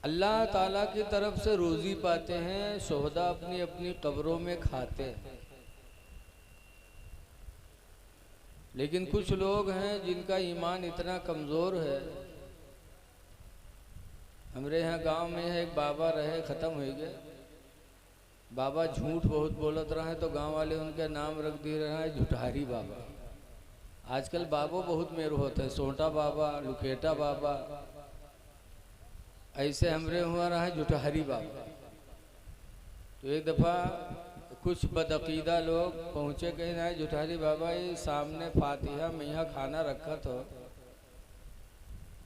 अल्लाह ताला की तरफ से रोज़ी पाते हैं, शोहदा अपनी अपनी कब्रों में खाते हैं। लेकिन कुछ लोग हैं जिनका ईमान इतना कमज़ोर है। हमारे यहाँ गांव में है एक बाबा रहे, ख़त्म हो गए। बाबा झूठ बहुत बोलत रहा है तो गांव वाले उनका नाम रख दिए रहा है झूठारी बाबा। आजकल बाबो बहुत मेरे होते हैं, सोटा बाबा, लुकेटा बाबा, ऐसे हमरे हुआ रहा है झूठारी बाबा। तो एक दफ़ा कुछ बदअकीदा लोग पहुँचे, कहीं ना झूठारी बाबा ये सामने फातिहा में यहाँ खाना रखा तो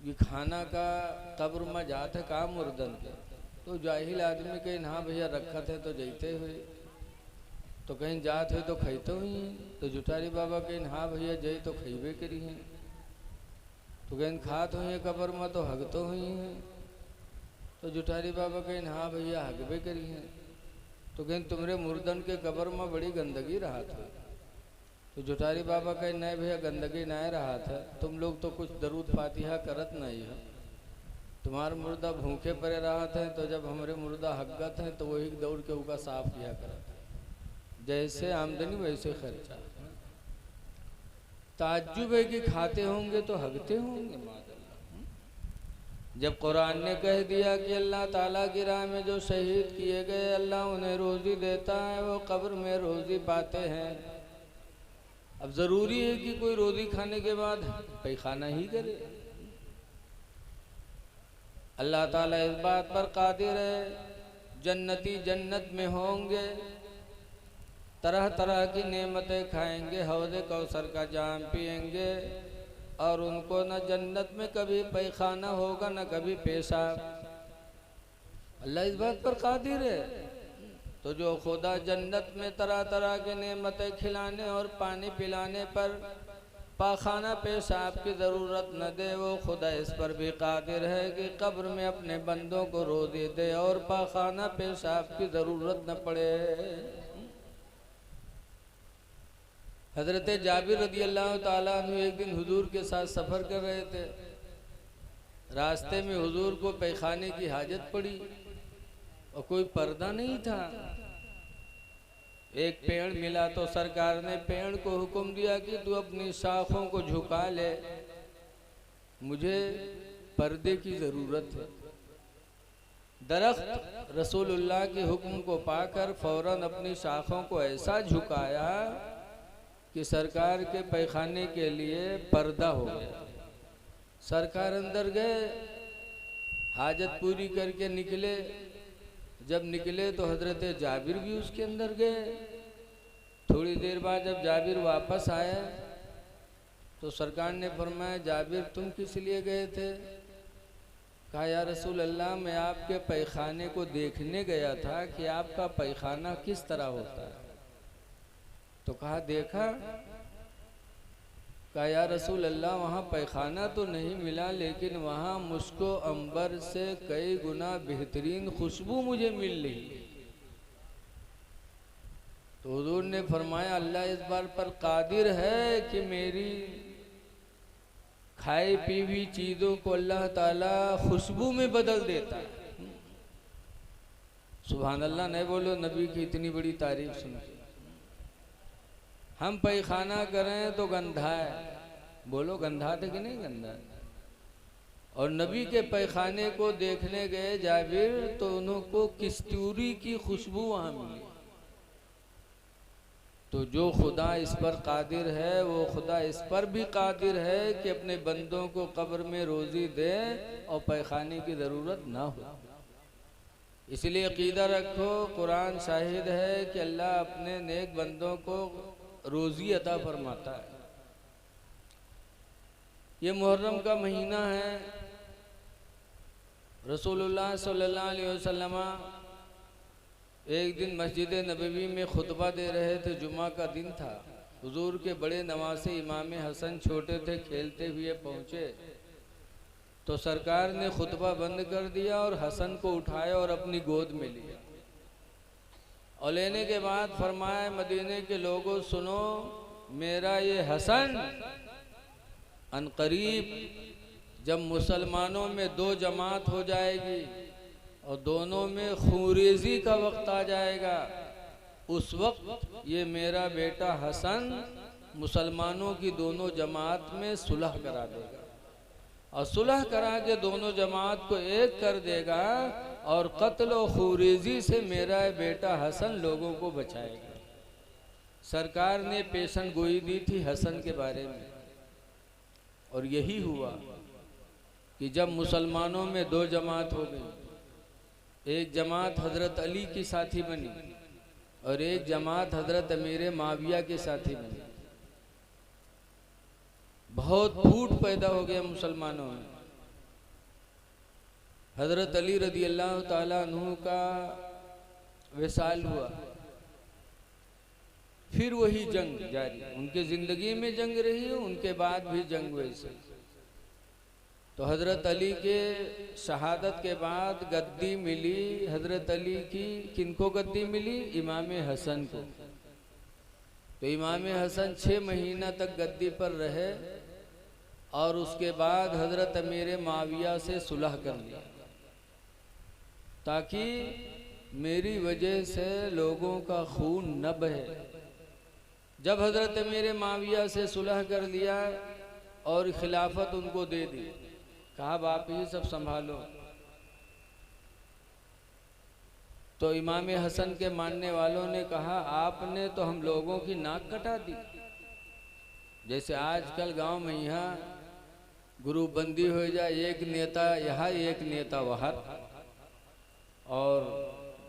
ये खाना का कब्र में जात है का मुर्दन के। तो जाहिल आदमी कहीं हाँ भैया रखा थे तो जैते हुए, तो कहीं जात हुई तो खैते हुई हैं। तो जुठारी बाबा कहीं हाँ भैया जई तो खैबे करी हैं। तो कहीं खात हुई है कब्र में तो हगतो हुई हैं। तो जुठारी बाबा कहीं हाँ भैया हगबे करी हैं। तो कहीं तुमरे मुर्दन के कब्र में बड़ी गंदगी रहा था। तो जुठारी बाबा कहीं नहीं भैया गंदगी नहीं रहा था, तुम लोग तो कुछ दरूद फातिहा करत नहीं है। तुम्हारा मुर्दा भूखे पड़े रहा था, तो जब हमारे मुर्दा हगत है तो वही दौड़ के उनका साफ किया करता। जैसे आमदनी वैसे खर्चा। ताज्जुब है कि खाते होंगे तो हगते होंगे। जब कुरान ने कह दिया कि अल्लाह ताला की राह में जो शहीद किए गए अल्लाह उन्हें रोज़ी देता है, वो कब्र में रोज़ी पाते हैं। अब ज़रूरी है कि कोई रोज़ी खाने के बाद पैखाना ही करे। अल्लाह ताला इस बात पर कादिर है, जन्नती जन्नत में होंगे, तरह तरह की नेमतें खाएंगे, हौज़े कौसर का जाम पिएंगे और उनको न जन्नत में कभी पैखाना होगा न कभी पेशाब। अल्लाह इस बात पर कादिर है। तो जो खुदा जन्नत में तरह तरह की नेमतें खिलाने और पानी पिलाने पर पाखाना पेशाब की ज़रूरत न दे, वो खुदा इस पर भी कादिर है कि कब्र में अपने बंदों को रोज़ी दे और पाखाना पेशाब की ज़रूरत न पड़े। हज़रत जाबिर रज़ी अल्लाह ताला अन्हु एक दिन हुजूर के साथ सफ़र कर रहे थे। रास्ते में हुजूर को पैखाने की हाजत पड़ी और कोई पर्दा नहीं था। एक पेड़ मिला तो सरकार ने पेड़ को हुक्म दिया कि तू अपनी शाखों को झुका ले, मुझे पर्दे की ज़रूरत है। दरख्त रसूलुल्लाह के हुक्म को पाकर फौरन अपनी शाखों को ऐसा झुकाया कि सरकार के पैखाने के लिए पर्दा हो गया। सरकार अंदर गए, हाजत पूरी करके निकले। जब निकले तो हजरत जाबिर भी उसके अंदर गए। थोड़ी देर बाद जब जाबिर वापस आए तो सरकार ने फरमाया, जाबिर तुम किस लिए गए थे? कहा, या रसूल अल्लाह मैं आपके पैखाने को देखने गया था कि आपका पैखाना किस तरह होता है। तो कहा, देखा? कहा, या रसूल अल्लाह वहाँ पैखाना तो नहीं मिला, लेकिन वहाँ मुस्को अंबर से कई गुना बेहतरीन खुशबू मुझे मिल रही। तो हुजूर ने फरमाया, अल्लाह इस बात पर कादिर है कि मेरी खाई पी हुई चीज़ों को अल्लाह ताला खुशबू में बदल देता है। सुभान अल्लाह नहीं बोलो, नबी की इतनी बड़ी तारीफ सुनते। हम पैखाना करें तो गंधा है, बोलो गंधा थे कि नहीं गंधा? और नबी के पैखाने को देखने गए जाबिर तो उनको किस्तूरी की खुशबू वहाँ मिली। तो जो खुदा इस पर कादिर है वो खुदा इस पर भी कादिर है कि अपने बंदों को कब्र में रोज़ी दे और पैखाने की ज़रूरत ना हो। इसलिए अकीदा रखो, कुरान शाहिद है कि अल्लाह अपने नेक बंदों को रोज़ी अता फरमाता है। ये मुहर्रम का महीना है। रसूलुल्लाह सल्लल्लाहु अलैहि वसल्लम एक दिन मस्जिद नबवी में खुतबा दे रहे थे। जुमा का दिन था। हुजूर के बड़े नवासे इमाम हसन छोटे थे, खेलते हुए पहुँचे तो सरकार ने खुतबा बंद कर दिया और हसन को उठाया और अपनी गोद में लिया और लेने के बाद फरमाया, मदीने के लोगों सुनो, मेरा ये हसन अनकरीब जब मुसलमानों में दो जमात हो जाएगी और दोनों में खूरेजी का वक्त आ जाएगा। उस वक्त ये मेरा बेटा हसन मुसलमानों की दोनों जमात में सुलह करा देगा और सुलह करा के दोनों जमात को एक कर देगा और कत्ल और खूरेजी से मेरा बेटा हसन लोगों को बचाएगा। सरकार ने पेशन गोई दी थी हसन के बारे में और यही हुआ कि जब मुसलमानों में दो जमात हो गई, एक जमात हजरत अली की साथी बनी और एक जमात हजरत अमीर माविया के साथी बनी। बहुत फूट पैदा हो गया मुसलमानों में। हजरत अली रदी अल्लाह ताला अन्हु का विसाल हुआ, फिर वही जंग जारी। उनके जिंदगी में जंग रही, उनके बाद भी जंग वैसे। तो हजरत अली के शहादत के बाद गद्दी मिली हजरत अली की, किनको गद्दी मिली? इमाम हसन को। तो इमाम हसन 6 महीना तक गद्दी पर रहे और उसके बाद हजरत अमीर माविया से सुलह कर लिया ताकि मेरी वजह से लोगों का खून न बहे। जब हजरत अमीर माविया से सुलह कर लिया और खिलाफत उनको दे दी, कहा आप ही सब संभालो, तो इमाम हसन के मानने वालों ने कहा आपने तो हम लोगों की नाक कटा दी। जैसे आजकल गांव में यहाँ ग्रुप बंदी हो जाए, एक नेता यहाँ एक नेता वहाँ और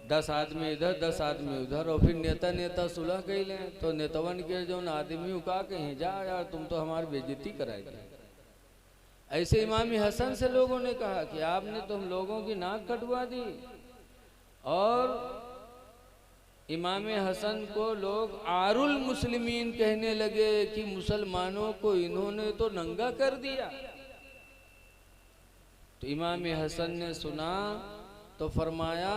10 आदमी इधर 10 आदमी उधर, और फिर नेता सुलह कही लें तो नेतवन के जो आदमी का कहीं जा यार तुम तो हमारी बेइज्जती कराएंगे। ऐसे इमाम हसन से लोगों ने कहा कि आपने तो हम लोगों की नाक कटवा दी। और इमाम हसन को लोग आरुल मुस्लिमीन कहने लगे कि मुसलमानों को इन्होंने तो नंगा कर दिया। तो इमाम हसन ने सुना तो फरमाया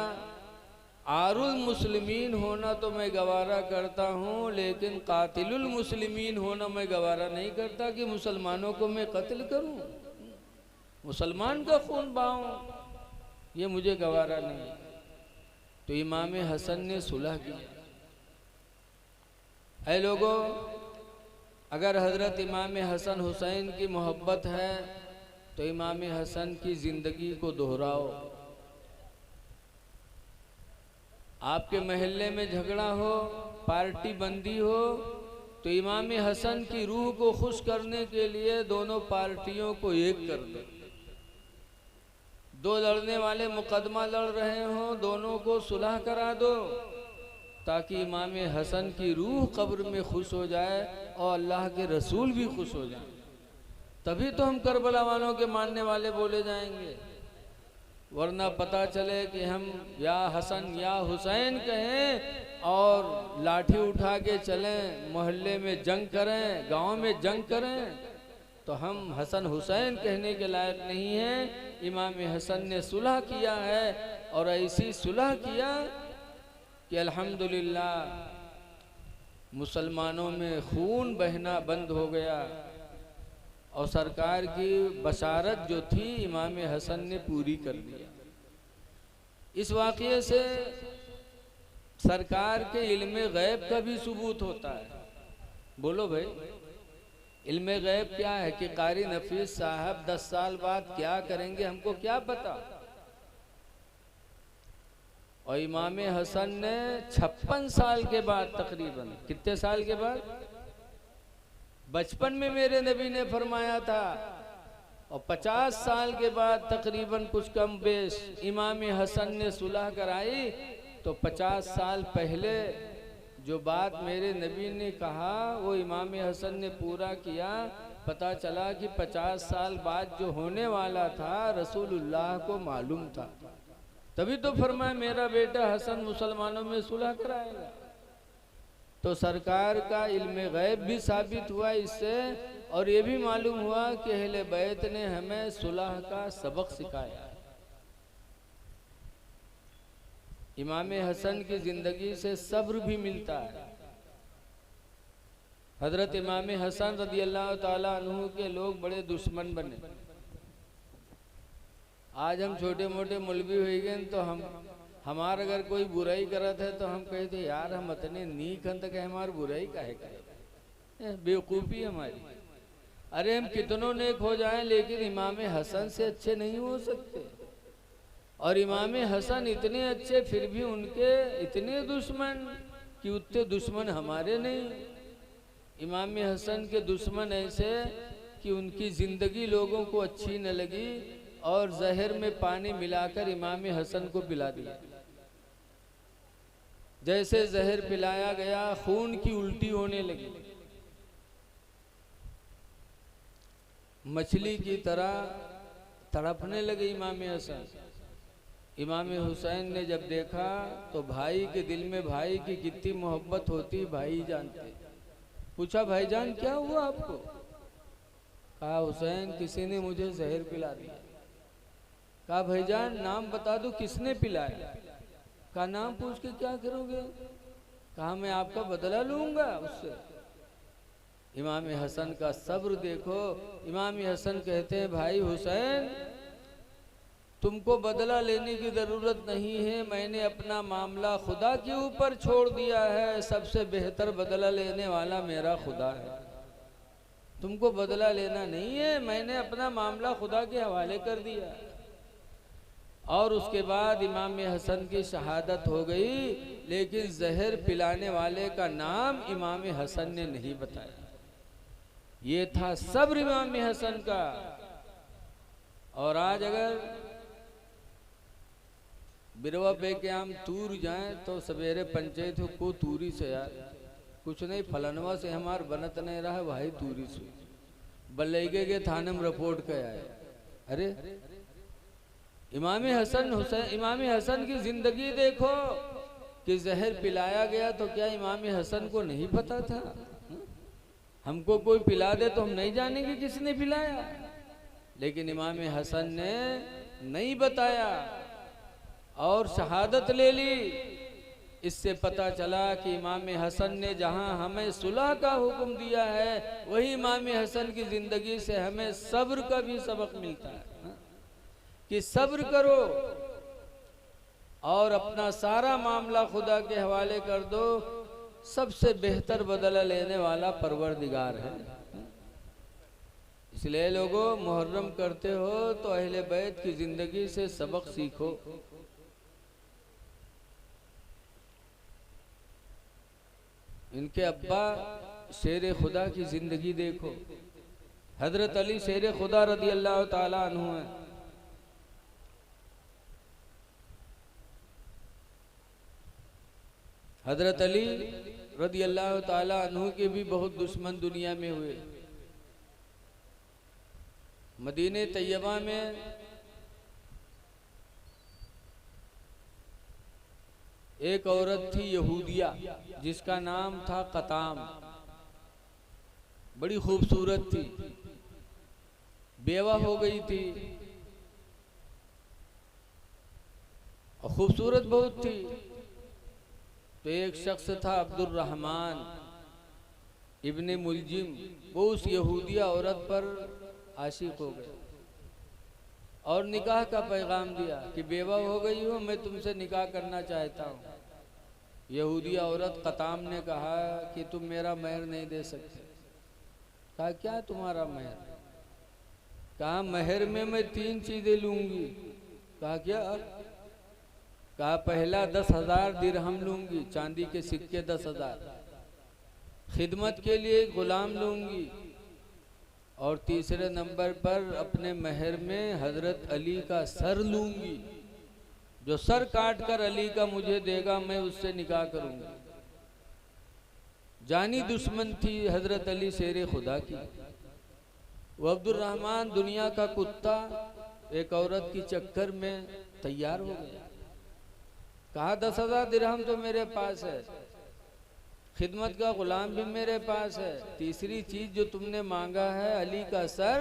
आरुल मुस्लिमीन होना तो मैं गवारा करता हूँ, लेकिन कातिलुल मुस्लिमीन होना मैं गवारा नहीं करता कि मुसलमानों को मैं कत्ल करूँ, मुसलमान का खून बहाऊं, ये मुझे गवारा नहीं। तो इमाम हसन ने सुलह किया। ऐ लोगों, अगर हजरत इमाम हसन हुसैन की मोहब्बत है तो इमाम हसन की जिंदगी को दोहराओ। आपके महल्ले में झगड़ा हो, पार्टी बंदी हो, तो इमाम हसन की रूह को खुश करने के लिए दोनों पार्टियों को एक कर दो। दो लड़ने वाले मुकदमा लड़ रहे हो, दोनों को सुलह करा दो ताकि इमाम हसन की रूह कब्र में खुश हो जाए और अल्लाह के रसूल भी खुश हो जाए। तभी तो हम करबला वालों के मानने वाले बोले जाएंगे, वरना पता चले कि हम या हसन या हुसैन कहें और लाठी उठा के चलें, मोहल्ले में जंग करें, गांव में जंग करें, तो हम हसन हुसैन कहने के लायक नहीं हैं। इमाम हसन ने सुलह किया है और ऐसी सुलह किया कि अल्हम्दुलिल्लाह मुसलमानों में खून बहना बंद हो गया और सरकार की बशारत जो थी इमाम हसन ने पूरी कर दिया। इस वाक़ये से सरकार के इल्मे गैब का भी सबूत होता है। बोलो भाई, इल्मे गैब क्या है कि कारी नफीस साहब 10 साल बाद क्या करेंगे हमको क्या पता। और इमाम हसन ने 56 साल के बाद, तकरीबन कितने साल के बाद, बचपन में मेरे नबी ने फरमाया था, और 50 साल के बाद तकरीबन कुछ कम बेश इमाम हसन ने सुलह कराई। तो 50 साल पहले जो बात मेरे नबी ने कहा वो इमाम हसन ने पूरा किया। पता चला कि 50 साल बाद जो होने वाला था रसूलुल्लाह को मालूम था, तभी तो फरमाया मेरा बेटा हसन मुसलमानों में सुलह कराएगा। तो सरकार का इल्मे गैब भी साबित हुआ इससे, और ये भी मालूम हुआ कि अहले बैत ने हमें सुलह का सबक सिखाया। इमाम हसन की जिंदगी से सब्र भी मिलता है। हजरत इमाम हसन रदी अल्लाह ताला अन्हु के लोग बड़े दुश्मन बने। आज हम छोटे मोटे मौलवी हो गए तो हमार अगर कोई बुराई करत है तो हम कहते यार हम इतने नीक हन तक हमार बुराई काहे करे, बेवकूफ़ी हमारी। अरे हम कितनों नेक हो जाएं लेकिन इमाम हसन से अच्छे नहीं हो सकते। और इमाम हसन इतने अच्छे फिर भी उनके इतने दुश्मन कि उतने दुश्मन हमारे नहीं। इमाम हसन के दुश्मन ऐसे कि उनकी ज़िंदगी लोगों को अच्छी न लगी और जहर में पानी मिलाकर इमाम हसन को पिला दिया। जैसे जहर पिलाया गया खून की उल्टी होने लगी, मछली की तरह तड़पने लगे इमाम हसन। इमाम हुसैन ने जब देखा तो भाई के दिल में भाई की कितनी मोहब्बत होती भाई जानते। पूछा भाईजान क्या हुआ आपको? कहा हुसैन किसी ने मुझे जहर पिला दिया। कहा भाईजान नाम बता दो किसने पिलाया? कहा नाम पूछ के क्या करोगे? कहा मैं आपका बदला लूंगा उससे। इमाम हसन का सब्र देखो। इमाम हसन कहते हैं भाई हुसैन तुमको बदला लेने की ज़रूरत नहीं है, मैंने अपना मामला खुदा के ऊपर छोड़ दिया है। सबसे बेहतर बदला लेने वाला मेरा खुदा है। तुमको बदला लेना नहीं है, मैंने अपना मामला खुदा के हवाले कर दिया। और उसके बाद इमाम हसन की शहादत हो गई, लेकिन जहर पिलाने वाले का नाम इमाम हसन ने नहीं बताया। ये था सब्र इमाम हसन का। और आज अगर बिरवा पे के हम तूर जाएं तो सवेरे पंचायत को तूरी से यार कुछ नहीं फलनवा से हमार बनत नहीं रहा भाई तूरी से बल्लेगे के थाने में रिपोर्ट कर आए। अरे इमाम हसन की जिंदगी देखो कि जहर पिलाया गया तो क्या इमाम हसन को नहीं पता था? हमको कोई पिला दे तो हम नहीं जानेंगे किसने पिलाया, लेकिन इमाम हसन ने नहीं बताया और शहादत ले ली। इससे पता चला कि इमाम हसन ने जहां हमें सुलह का हुक्म दिया है वही इमाम हसन की जिंदगी से हमें सब्र का भी सबक मिलता है कि सब्र करो और अपना सारा मामला खुदा के हवाले कर दो। सबसे बेहतर बदला लेने वाला परवरदिगार है। इसलिए लोगों मुहर्रम करते हो तो अहले बैत की जिंदगी से सबक सीखो। इनके अब्बा शेर खुदा की जिंदगी देखो। हजरत अली शेर खुदा रदी अल्लाह ताला अन्हु है। हजरत अली रदी अल्लाह ताला अन्हु के भी बहुत दुश्मन दुनिया में हुए। मदीने तैयबा में एक औरत थी यहूदिया जिसका नाम था कताम। बड़ी खूबसूरत थी, बेवा हो गई थी और खूबसूरत बहुत थी। तो एक शख्स था अब्दुल रहमान इब्ने मुलजिम, वो उस यहूदिया औरत पर आशिक हो गए और निकाह का पैगाम दिया कि बेवा हो गई हो, मैं तुमसे निकाह करना चाहता हूँ। यहूदिया औरत कताम ने कहा कि तुम मेरा महर नहीं दे सकते। कहा क्या तुम्हारा महर? कहा महर में मैं 3 चीजें लूंगी। कहा क्या? कहा पहला 10,000 दिरहम लूंगी, चांदी के सिक्के 10,000। खिदमत के लिए गुलाम लूंगी और तीसरे नंबर पर अपने महर में हजरत अली का सर लूंगी। जो सर काट कर अली का मुझे देगा मैं उससे निकाह करूंगी। जानी दुश्मन थी हजरत अली शेर खुदा की। वो अब्दुल रहमान दुनिया का कुत्ता एक औरत की चक्कर में तैयार हो गया। कहा 10,000 दिरहम तो मेरे पास है, खिदमत का गुलाम भी मेरे पास है, तीसरी चीज जो तुमने मांगा है अली का सर,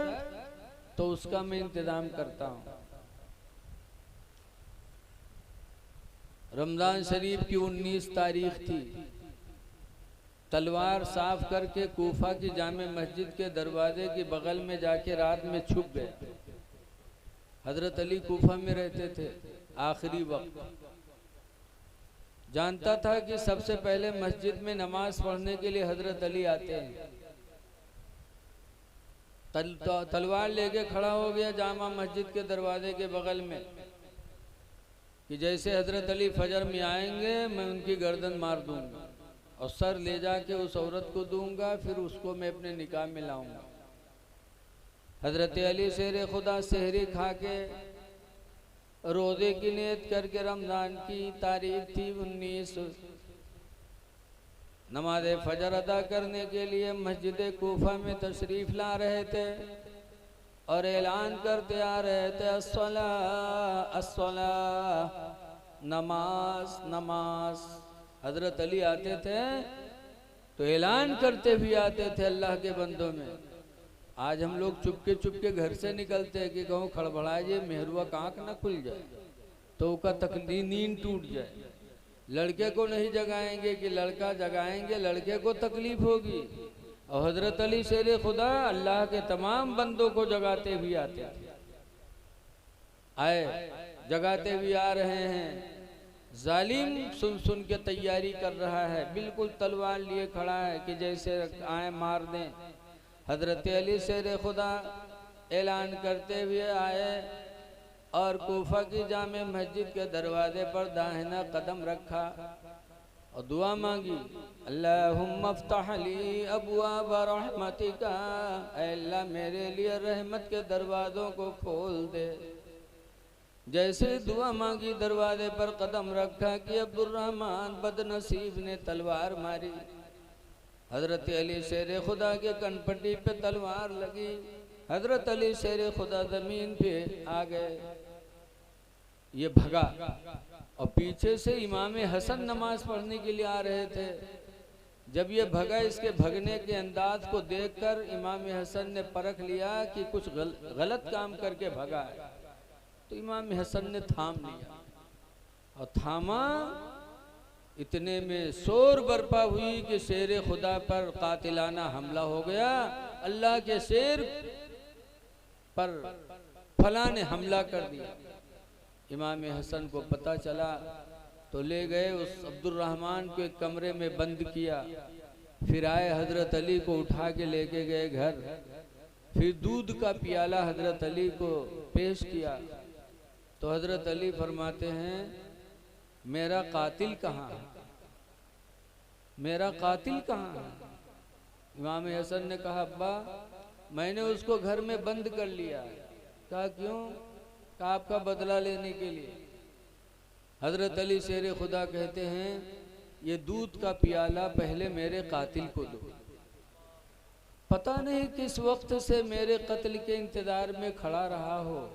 तो उसका मैं इंतजाम करता हूँ। रमजान शरीफ की 19 तारीख थी। तलवार साफ करके कूफा की जामे मस्जिद के दरवाजे के बगल में जाके रात में छुप गया। हजरत अली कूफा में रहते थे। आखिरी वक्त जानता था कि सबसे पहले मस्जिद में नमाज पढ़ने के लिए हजरत अली आते हैं। तलवार लेके खड़ा हो गया जामा मस्जिद के दरवाजे के बगल में कि जैसे हजरत अली फजर में आएंगे मैं उनकी गर्दन मार दूंगा और सर ले जाके उस औरत को दूंगा, फिर उसको मैं अपने निकाह में लाऊंगा। हजरत अली शेर खुदा सहरी खा के रोजे की नियत करके रमजान की तारीख थी 19, नमाज फजर अदा करने के लिए मस्जिद कूफा में तशरीफ ला रहे थे और ऐलान करते आ रहे थे अस्सला अस्सला, नमाज नमाज। हजरत अली आते थे तो ऐलान करते भी आते थे अल्लाह के बंदों में। आज हम लोग चुपके घर से निकलते हैं कि कहूँ खड़बड़ा जाए, मेहरुआ का आँख ना खुल जाए तो उसका तकलीफ नींद टूट जाए। लड़के को नहीं जगाएंगे कि लड़का जगाएंगे, लड़के को तकलीफ होगी। और हजरत अली शेर खुदा अल्लाह के तमाम बंदों को जगाते भी आते थे, आए जगाते भी आ रहे हैं। जालिम सुन सुन के तैयारी कर रहा है, बिल्कुल तलवार लिए खड़ा है कि जैसे आए मार दें। हजरत अली शेर खुदा ऐलान करते हुए आए और कूफा की जामे मस्जिद के दरवाजे पर दाहिना कदम रखा और दुआ मांगी, अल्लाहुम्मा अफ्तह ली अबवाब रहमतिका, ऐ अल्लाह मेरे लिए रहमत के दरवाज़ों को खोल दे। जैसे दुआ मांगी दरवाजे पर कदम रखा कि अब्दुर्रहमान बदनसीब ने तलवार मारी। हजरत अली शेर खुदा के कनपट्टी पे तलवार लगी। हजरत अली शेर खुदा जमीन पे आ गए। ये भगा और पीछे से इमाम हसन नमाज पढ़ने के लिए आ रहे थे। जब ये भगा, इसके भगने के अंदाज को देखकर इमाम हसन ने परख लिया कि कुछ गलत काम करके भगा है, तो इमाम हसन ने थाम लिया और थामा। इतने में शोर बरपा हुई कि शेर खुदा पर कातिलाना हमला हो गया। अल्लाह के शेर पर फला ने हमला कर दिया। इमाम हसन को पता चला तो ले गए, उस अब्दुर्रहमान को एक कमरे में बंद किया। फिर आए हजरत अली को उठा के लेके गए घर। फिर दूध का प्याला हजरत अली को पेश किया तो हजरत अली फरमाते हैं, मेरा कातिल कहाँ है, मेरा कातिल कहाँ है? इमाम हसन ने कहा, अब्बा मैंने उसको घर में बंद कर लिया। कहा क्यों? कहा आपका बदला लेने के लिए। हजरत अली शेर खुदा कहते हैं, ये दूध का प्याला पहले मेरे कातिल को दो। पता नहीं किस वक्त से मेरे कत्ल के इंतजार में खड़ा रहा हो,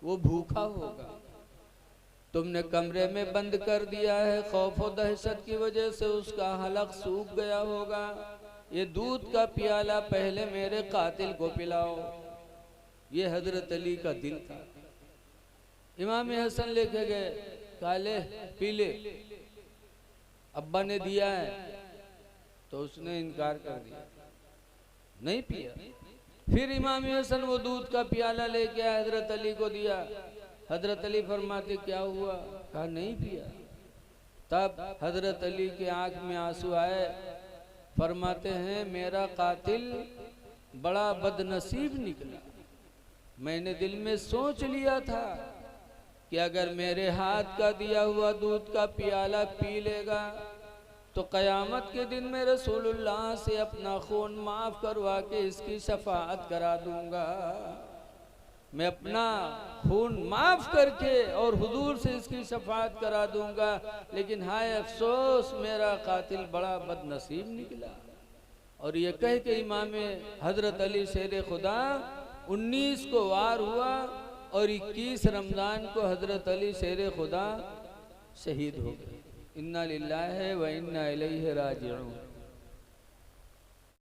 वो भूखा होगा। तुमने कमरे में बंद कर दिया है, खौफ और दहशत की वजह से उसका हलक सूख गया होगा। ये दूध का प्याला पहले मेरे कातिल को पिलाओ। ये हजरत अली का दिल था। इमाम हसन लेके गए, काले पी ले। अब्बा ने दिया है तो उसने इनकार कर दिया, नहीं पिया। फिर इमाम हसन वो दूध का प्याला लेके आए, हजरत अली को दिया। हजरत अली फरमाते, क्या हुआ? कहा नहीं पिया। तब हजरत अली के आंख में आंसू आए। फरमाते हैं, मेरा कातिल बड़ा बदनसीब निकला। मैंने दिल में सोच लिया था कि अगर मेरे हाथ का दिया हुआ दूध का प्याला पी लेगा तो क़यामत के दिन में रसूलुल्लाह से अपना खून माफ़ करवा के इसकी शफाअत करा दूंगा। मैं अपना खून माफ़ करके और हुजूर से इसकी शफाअत करा दूंगा। लेकिन हाय अफसोस, मेरा कातिल बड़ा बदनसीब निकला। और ये कह के इमाम हजरत अली शेर खुदा 19 को वार हुआ और 21 रमज़ान को हजरत अली शेर खुदा शहीद हो गए। इन्ना लिल्लाहि व इन्ना इलैहि राजिऊन।